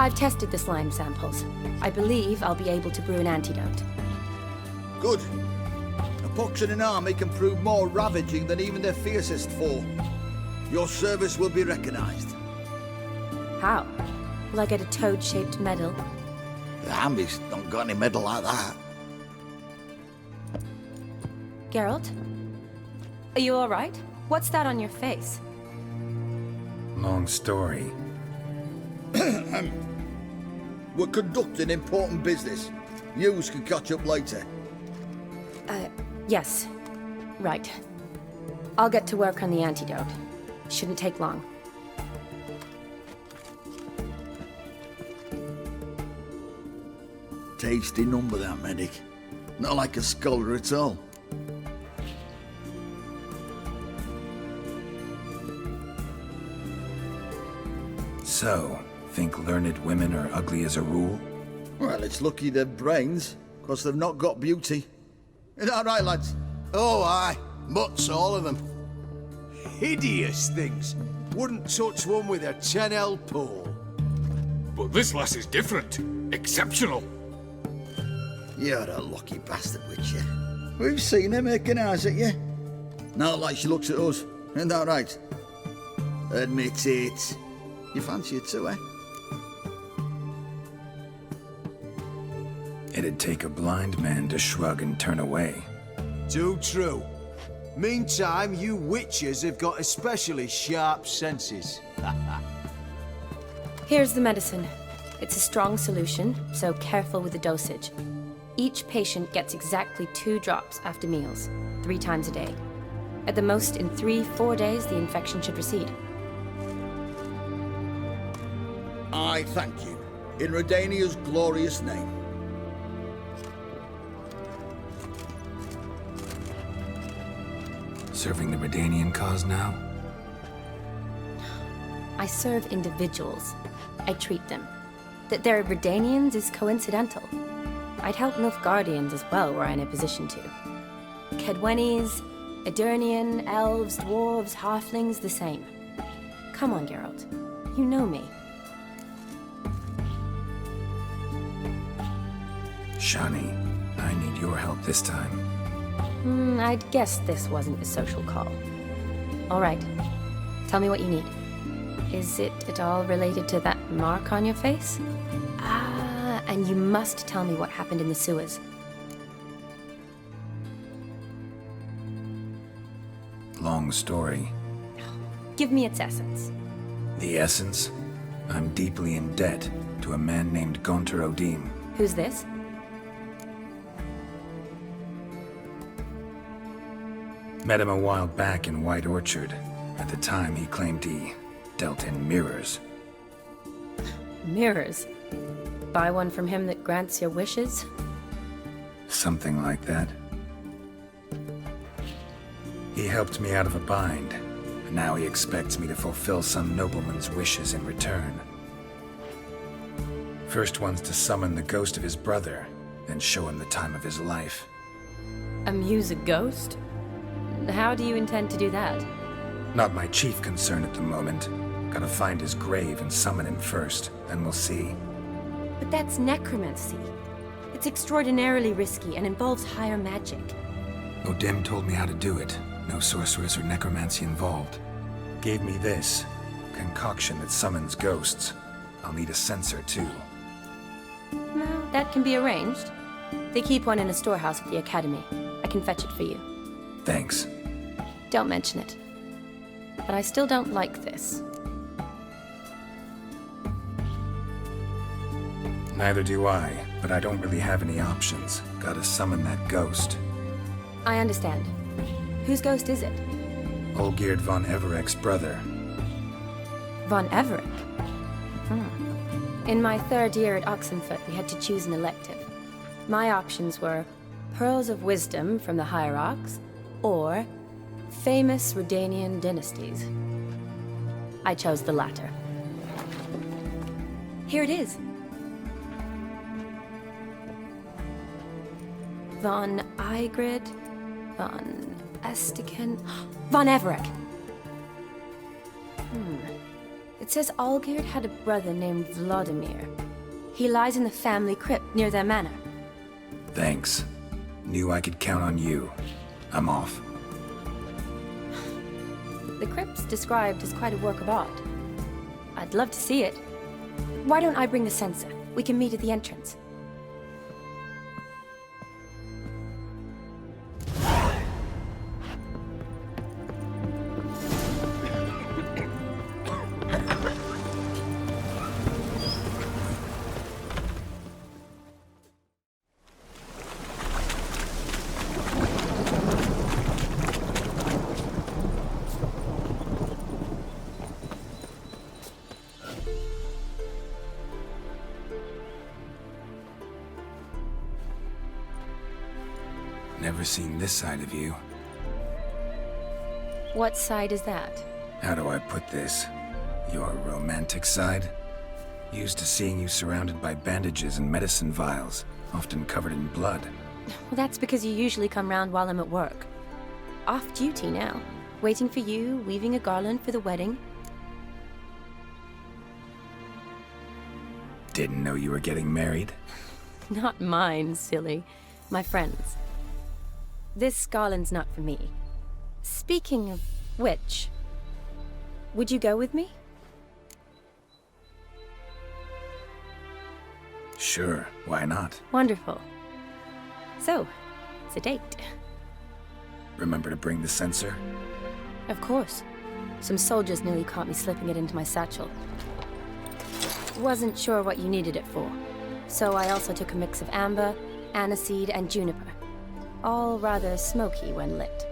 I've tested the slime samples. I believe I'll be able to brew an antidote. Good. A pox in an army can prove more ravaging than even their fiercest foe. Your service will be recognized. How? Will I get a toad-shaped medal? The army's not got any medal like that. Geralt? Are you alright? What's that on your face? Long story. We're conducting important business. Yous can catch up later. Yes. Right. I'll get to work on the antidote. Shouldn't take long. Tasty number, that medic. Not like a scholar at all. So, think learned women are ugly as a rule? Well, it's lucky they've brains, because they've not got beauty. Is that right, lads? Oh, aye. Mutts, all of them. Hideous things. Wouldn't touch one with a 10L pole. But this lass is different. Exceptional. You're a lucky bastard, Witcher. We've seen her making eyes at you. Not like she looks at us. Isn't that right? Admit it. You fancy it too, eh? It'd take a blind man to shrug and turn away. Too true. Meantime, you witches have got especially sharp senses. Here's the medicine. It's a strong solution, so careful with the dosage. Each patient gets exactly 2 drops after meals, 3 times a day. At the most, in 3-4 days, the infection should recede. I thank you. In Redania's glorious name. Serving the Redanian cause now? I serve individuals. I treat them. That they're Redanians is coincidental. I'd help Nilfgaardians as well were I in a position to. Kedwenis, Edirnian, elves, dwarves, halflings, the same. Come on, Geralt. You know me. Shani, I need your help this time. I'd guessed this wasn't a social call. All right. Tell me what you need. Is it at all related to that mark on your face? Ah, and you must tell me what happened in the sewers. Long story. Give me its essence. The essence? I'm deeply in debt to a man named Gaunter Odim. Who's this? Met him a while back in White Orchard. At the time, he claimed he dealt in mirrors. Mirrors. Buy one from him that grants your wishes? Something like that. He helped me out of a bind, and now he expects me to fulfill some nobleman's wishes in return. First one's to summon the ghost of his brother, then show him the time of his life. Amuse a ghost? How do you intend to do that? Not my chief concern at the moment. Gotta find his grave and summon him first, then we'll see. But that's necromancy. It's extraordinarily risky and involves higher magic. Odim told me how to do it. No sorceress or necromancy involved. Gave me this. Concoction that summons ghosts. I'll need a censer too. No, that can be arranged. They keep one in a storehouse at the academy. I can fetch it for you. Thanks. Don't mention it. But I still don't like this. Neither do I, but I don't really have any options. Gotta summon that ghost. I understand. Whose ghost is it? Olgierd von Everek's brother. Von Everek? In my 3rd year at Oxenfoot, we had to choose an elective. My options were Pearls of Wisdom from the Hierarchs, or famous Redanian dynasties. I chose the latter. Here it is. Von Igrid, Von Estiken, Von Everek. It says Olgierd had a brother named Vladimir. He lies in the family crypt near their manor. Thanks. Knew I could count on you. I'm off. The crypt's described as quite a work of art. I'd love to see it. Why don't I bring the censer? We can meet at the entrance. Never seen this side of you. What side is that? How do I put this? Your romantic side? Used to seeing you surrounded by bandages and medicine vials, often covered in blood. Well, that's because you usually come round while I'm at work. Off duty now. Waiting for you, weaving a garland for the wedding. Didn't know you were getting married? Not mine, silly. My friend's. This garland's not for me. Speaking of which, would you go with me? Sure, why not? Wonderful. So, it's a date. Remember to bring the censer? Of course. Some soldiers nearly caught me slipping it into my satchel. Wasn't sure what you needed it for, so I also took a mix of amber, aniseed, and juniper. All rather smoky when lit.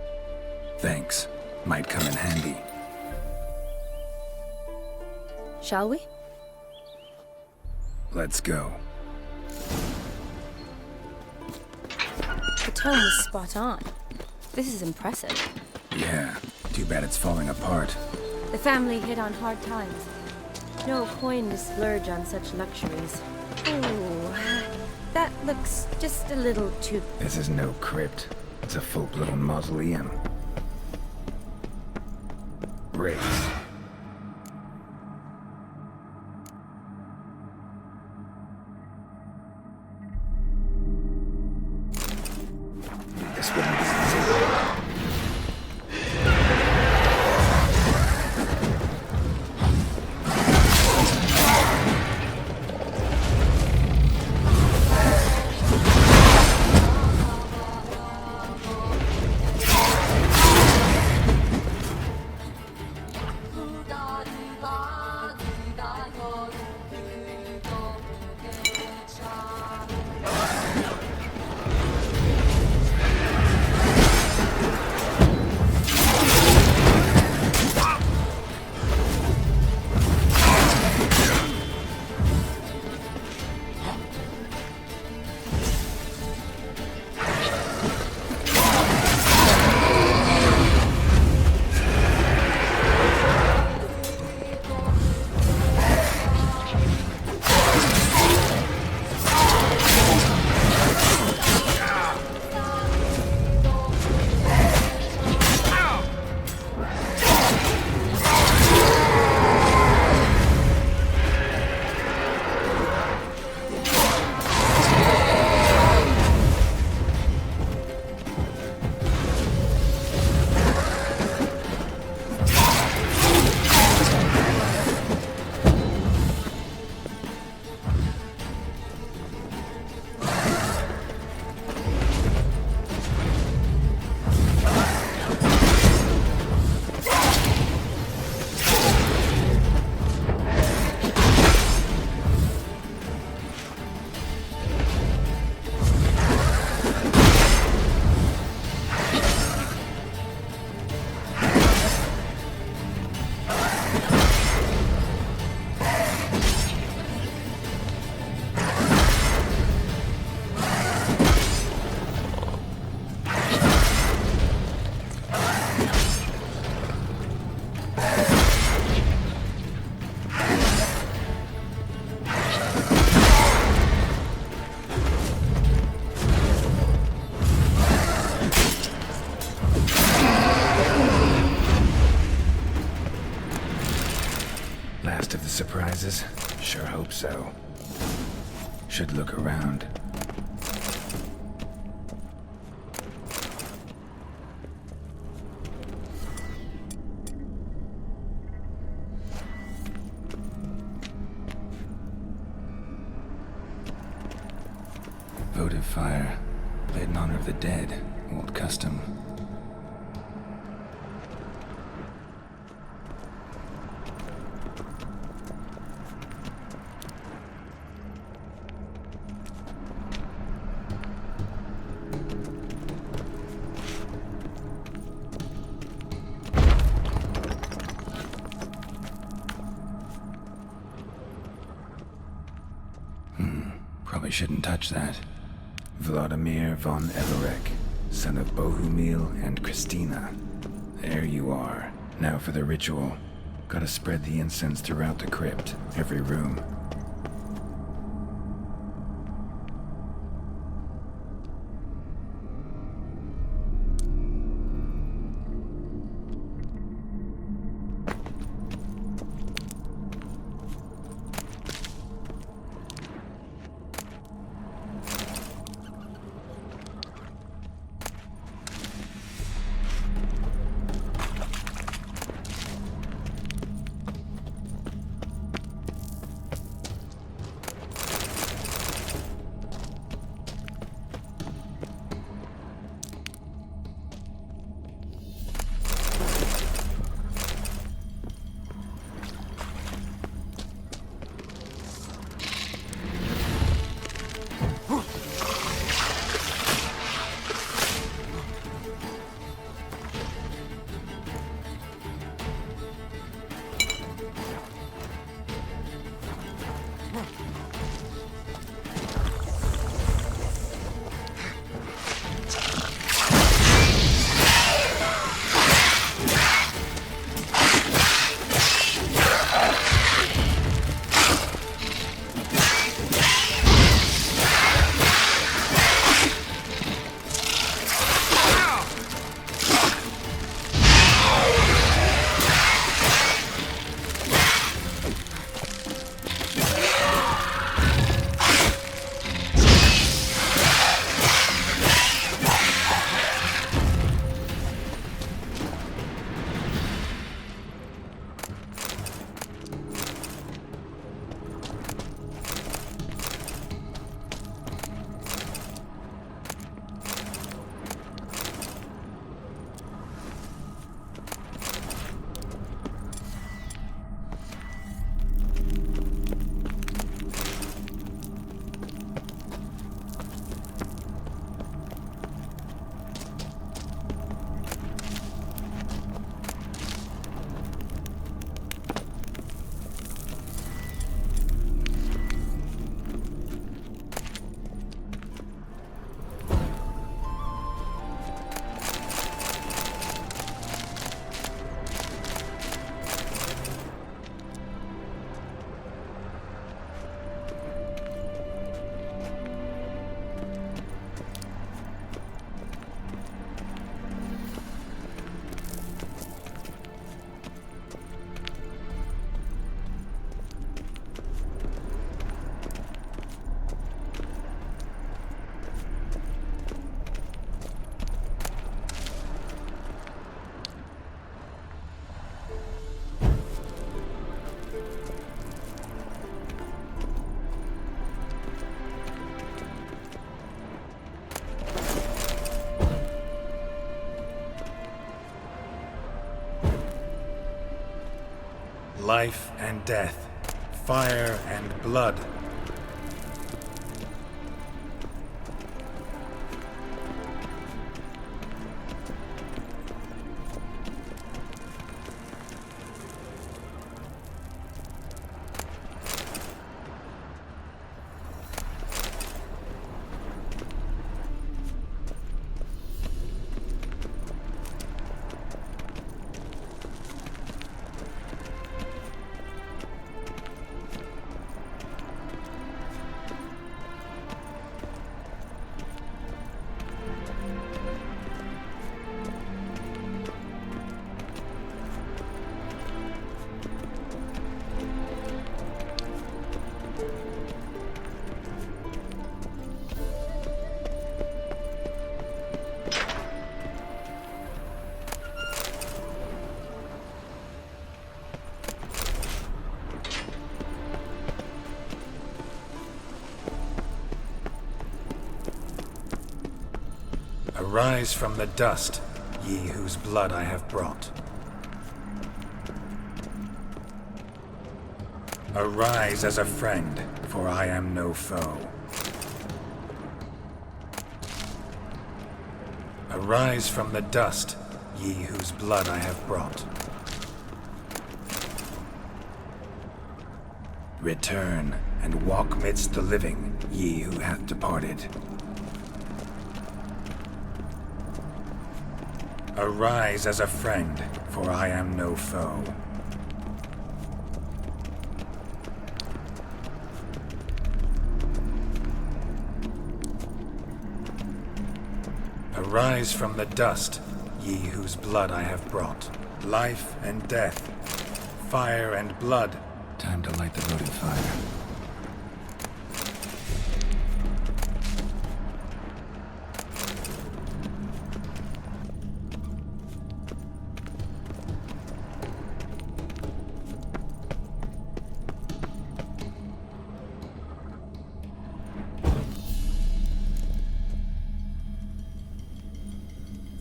Thanks. Might come in handy. Shall we? Let's go. The tone is spot on. This is impressive. Yeah, too bad it's falling apart. The family hit on hard times. No coin to splurge on such luxuries. Ooh, that looks just a little too... This is no crypt. It's a full-blown mausoleum. Race. This wouldn't be easy. surprises? Sure hope so. Should look around. Votive fire. Lit in honor of the dead. Old custom. Probably shouldn't touch that. Vladimir von Everek, son of Bohumil and Christina. There you are. Now for the ritual. Gotta spread the incense throughout the crypt, every room. Life and death. Fire and blood. Arise from the dust, ye whose blood I have brought. Arise as a friend, for I am no foe. Arise from the dust, ye whose blood I have brought. Return, and walk midst the living, ye who hath departed. Arise as a friend, for I am no foe. Arise from the dust, ye whose blood I have brought. Life and death, fire and blood. Time to light the votive fire.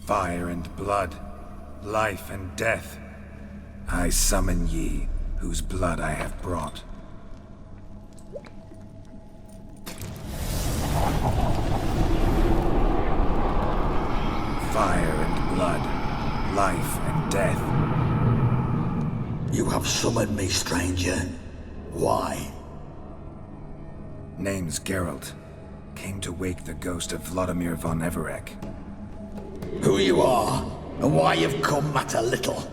Fire and blood, life and death, I summon ye, whose blood I have brought. Fire and blood, life and death. You have summoned me, stranger. Why? Name's Geralt. Came to wake the ghost of Vladimir von Everec. Who you are, and why you've come matter little.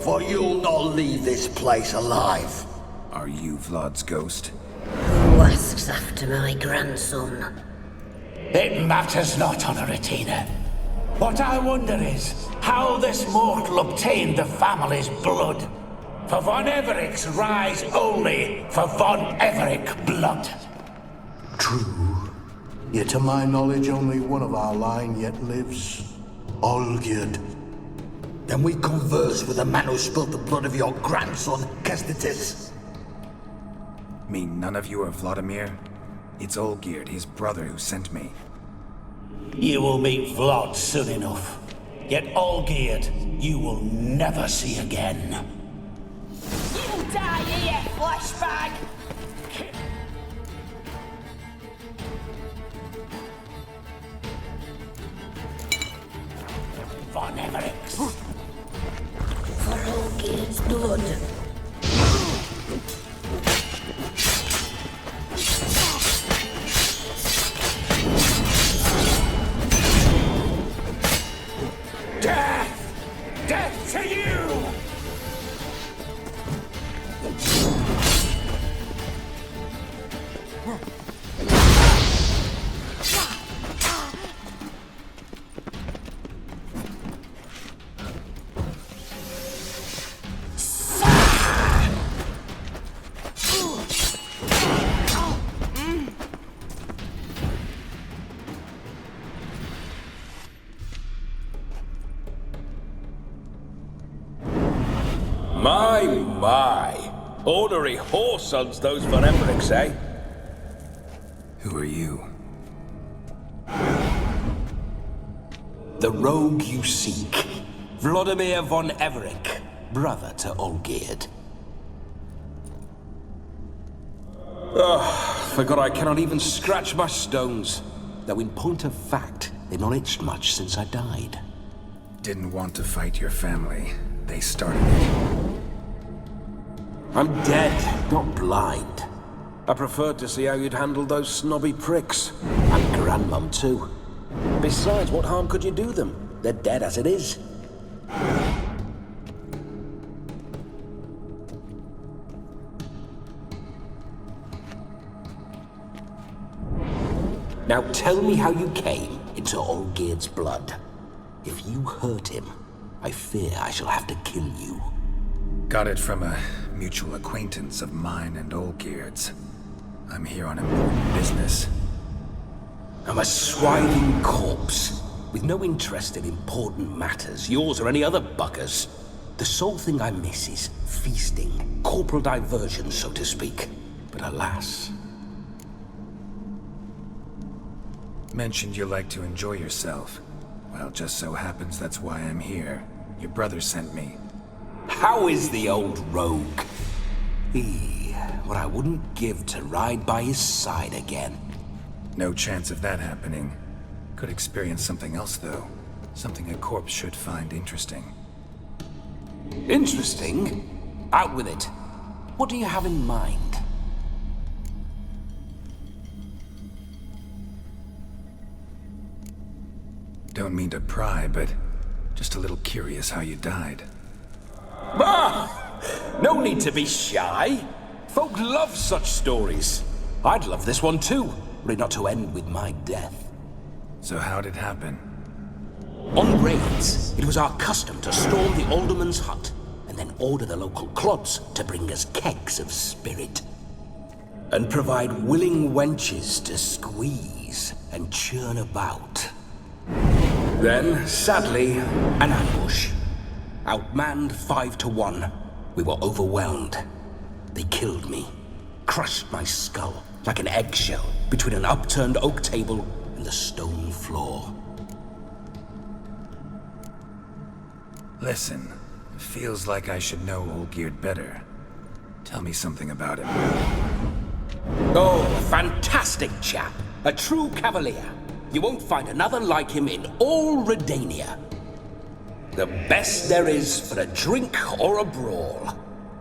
For you'll not leave this place alive. Are you Vlad's ghost? Who asks after my grandson? It matters not, Honoratina. What I wonder is how this mortal obtained the family's blood. For von Everec's rise only for von Everec blood. True. Yet to my knowledge, only one of our line yet lives. Olgierd. Then we converse with the man who spilt the blood of your grandson, Kestitis. Mean none of you are Vladimir? It's Olgierd, his brother, who sent me. You will meet Vlad soon enough. Yet Olgierd, you will never see again. You will die here, flashbag! Von Everec's. For Olgierd's blood. Death! Death to you! My! Ornery whoresons those von Everecs, eh? Who are you? The rogue you seek. Vladimir von Everec, brother to Olgierd. Forgot I cannot even scratch my stones. Though in point of fact, they've not itched much since I died. Didn't want to fight your family. They started it. I'm dead, not blind. I preferred to see how you'd handle those snobby pricks. And Grandmum, too. Besides, what harm could you do them? They're dead as it is. Now tell me how you came into Olgierd's blood. If you hurt him, I fear I shall have to kill you. Got it from a mutual acquaintance of mine and Olgierd's. I'm here on important business. I'm a swiving corpse, with no interest in important matters, yours or any other buggers. The sole thing I miss is feasting, corporal diversion, so to speak. But alas... Mentioned you like to enjoy yourself. Well, just so happens that's why I'm here. Your brother sent me. How is the old rogue? What I wouldn't give to ride by his side again. No chance of that happening. Could experience something else, though. Something a corpse should find interesting. Interesting? Out with it. What do you have in mind? Don't mean to pry, but just a little curious how you died. No need to be shy. Folk love such stories. I'd love this one too, were it not to end with my death. So how'd it happen? On raids, it was our custom to storm the alderman's hut and then order the local clods to bring us kegs of spirit. And provide willing wenches to squeeze and churn about. Then, sadly, an ambush. Outmanned 5 to 1. We were overwhelmed. They killed me. Crushed my skull like an eggshell between an upturned oak table and the stone floor. Listen, it feels like I should know Olgierd better. Tell me something about him. Oh, fantastic chap. A true cavalier. You won't find another like him in all Redania. The best there is for a drink or a brawl.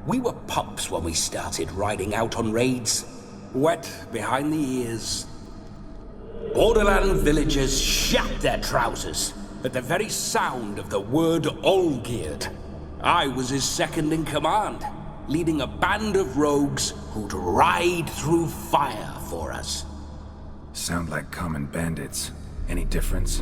We were pups when we started riding out on raids. Wet behind the ears. Borderland villagers shat their trousers at the very sound of the word Olgierd. I was his second in command, leading a band of rogues who'd ride through fire for us. Sound like common bandits. Any difference?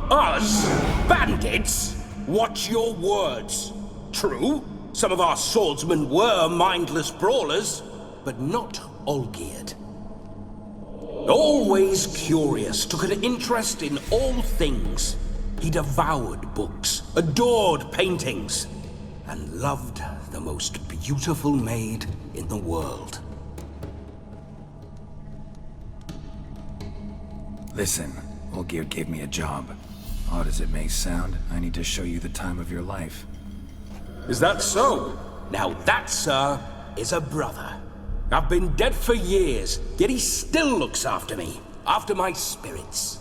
Us? Bandits? Watch your words. True, some of our swordsmen were mindless brawlers, but not Olgierd. Always curious, took an interest in all things. He devoured books, adored paintings, and loved the most beautiful maid in the world. Listen, Olgierd gave me a job. Odd as it may sound, I need to show you the time of your life. Is that so? Now that, sir, is a brother. I've been dead for years, yet he still looks after me, after my spirits.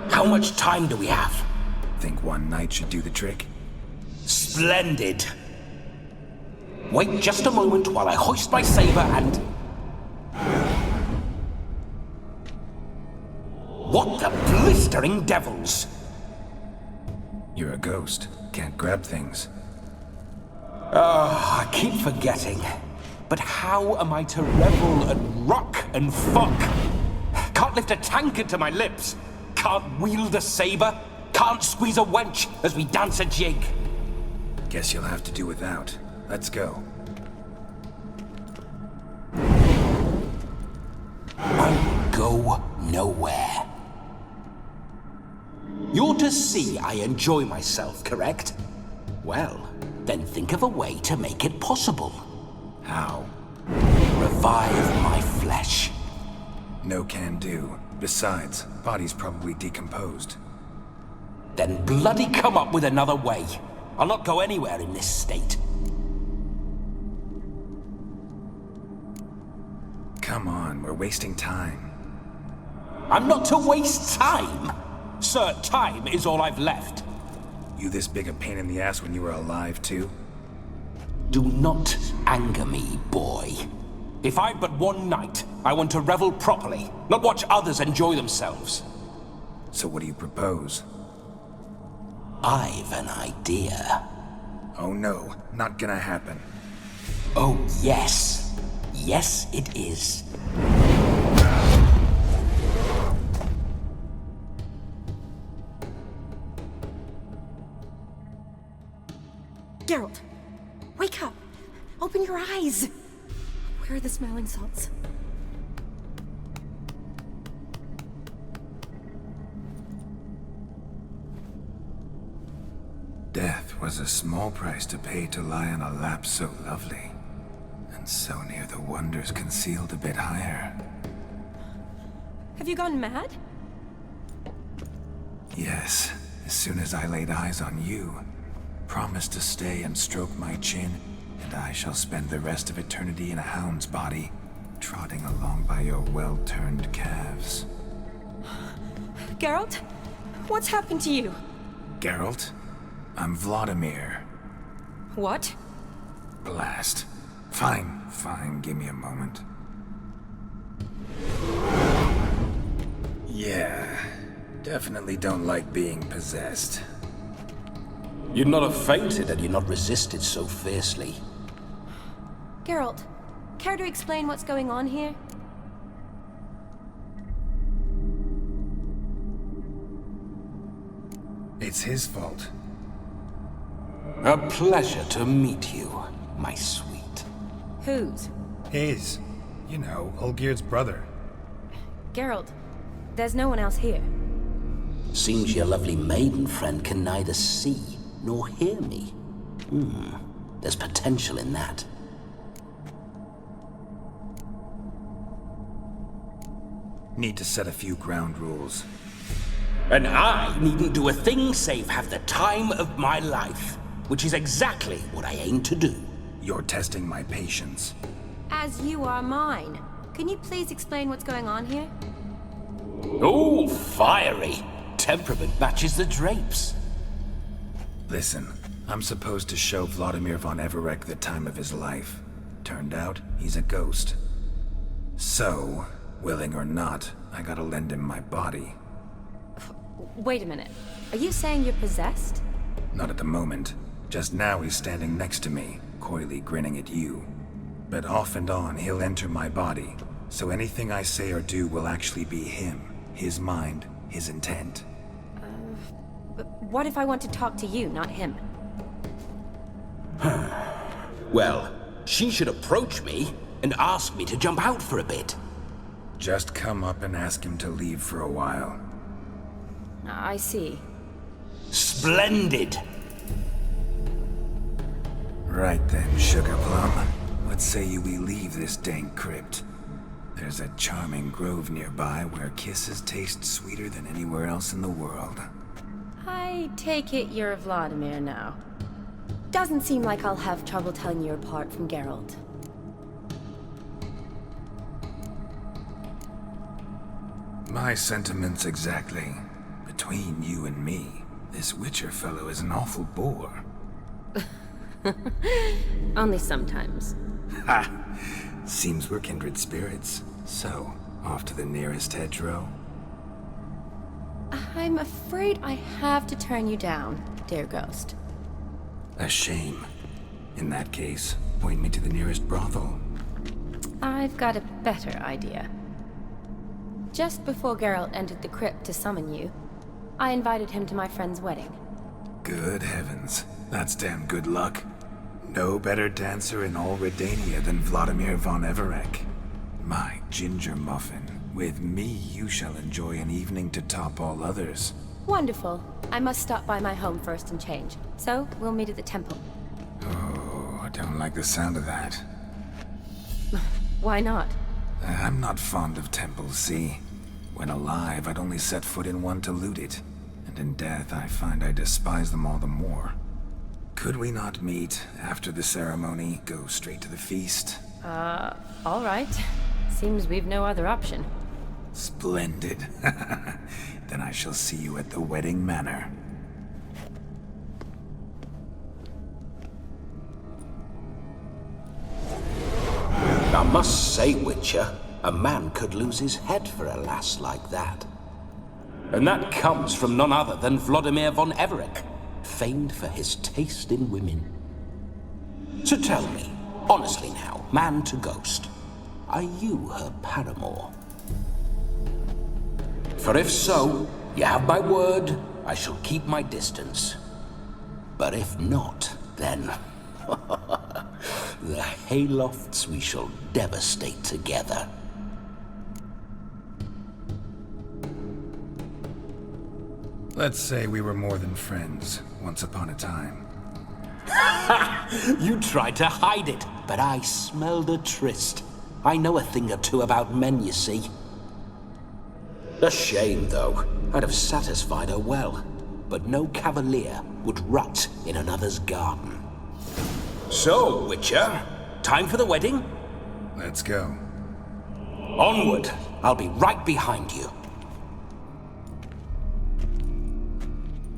How much time do we have? Think one night should do the trick? Splendid. Wait just a moment while I hoist my saber and... What the blistering devils? You're a ghost. Can't grab things. I keep forgetting. But how am I to revel and rock and fuck? Can't lift a tankard to my lips. Can't wield a saber. Can't squeeze a wench as we dance a jig. Guess you'll have to do without. Let's go. I will go nowhere. You're to see I enjoy myself, correct? Well, then think of a way to make it possible. How? Revive my flesh. No can do. Besides, body's probably decomposed. Then bloody come up with another way. I'll not go anywhere in this state. Come on, we're wasting time. I'm not to waste time. Sir, time is all I've left. You this big a pain in the ass when you were alive, too? Do not anger me, boy. If I've but one night, I want to revel properly, not watch others enjoy themselves. So what do you propose? I've an idea. Oh no, not gonna happen. Oh, yes. Yes, it is. Geralt, wake up! Open your eyes! Where are the smelling salts? Death was a small price to pay to lie on a lap so lovely, and so near the wonders concealed a bit higher. Have you gone mad? Yes, as soon as I laid eyes on you. Promise to stay and stroke my chin, and I shall spend the rest of eternity in a hound's body, trotting along by your well-turned calves. Geralt? What's happened to you? Geralt? I'm Vladimir. What? Blast. Fine, give me a moment. Yeah, definitely don't like being possessed. You'd not have fainted had you not resisted so fiercely. Geralt, care to explain what's going on here? It's his fault. A pleasure to meet you, my sweet. Whose? His. You know, Olgierd's brother. Geralt, there's no one else here. Seems your lovely maiden friend can neither see nor hear me. There's potential in that. Need to set a few ground rules. And I needn't do a thing save have the time of my life, which is exactly what I aim to do. You're testing my patience. As you are mine. Can you please explain what's going on here? Oh, fiery. Temperament matches the drapes. Listen, I'm supposed to show Vladimir von Everec the time of his life. Turned out, he's a ghost. So, willing or not, I gotta lend him my body. Wait a minute. Are you saying you're possessed? Not at the moment. Just now he's standing next to me, coyly grinning at you. But off and on, he'll enter my body. So anything I say or do will actually be him. His mind, his intent. But what if I want to talk to you, not him? Well, she should approach me and ask me to jump out for a bit. Just come up and ask him to leave for a while. I see. Splendid! Right then, Sugar Plum. What say you we leave this dank crypt? There's a charming grove nearby where kisses taste sweeter than anywhere else in the world. I take it you're Vladimir now. Doesn't seem like I'll have trouble telling you apart from Geralt. My sentiments exactly. Between you and me, this Witcher fellow is an awful bore. Only sometimes. Ha! Seems we're kindred spirits. So, off to the nearest hedgerow? I'm afraid I have to turn you down, dear ghost. A shame. In that case, point me to the nearest brothel. I've got a better idea. Just before Geralt entered the crypt to summon you, I invited him to my friend's wedding. Good heavens. That's damn good luck. No better dancer in all Redania than Vladimir von Everec. My ginger muffin. With me, you shall enjoy an evening to top all others. Wonderful. I must stop by my home first and change. So, we'll meet at the temple. Oh, I don't like the sound of that. Why not? I'm not fond of temples, see? When alive, I'd only set foot in one to loot it. And in death, I find I despise them all the more. Could we not meet after the ceremony, go straight to the feast? All right. Seems we've no other option. Splendid. Then I shall see you at the wedding manor. I must say, Witcher, a man could lose his head for a lass like that. And that comes from none other than Vladimir von Everec, famed for his taste in women. So tell me, honestly now, man to ghost, are you her paramour? For if so, you have my word, I shall keep my distance. But if not, then... the haylofts we shall devastate together. Let's say we were more than friends, once upon a time. You tried to hide it, but I smelled a tryst. I know a thing or two about men, you see. A shame, though. I'd have satisfied her well. But no cavalier would rut in another's garden. So, Witcher, time for the wedding? Let's go. Onward. I'll be right behind you.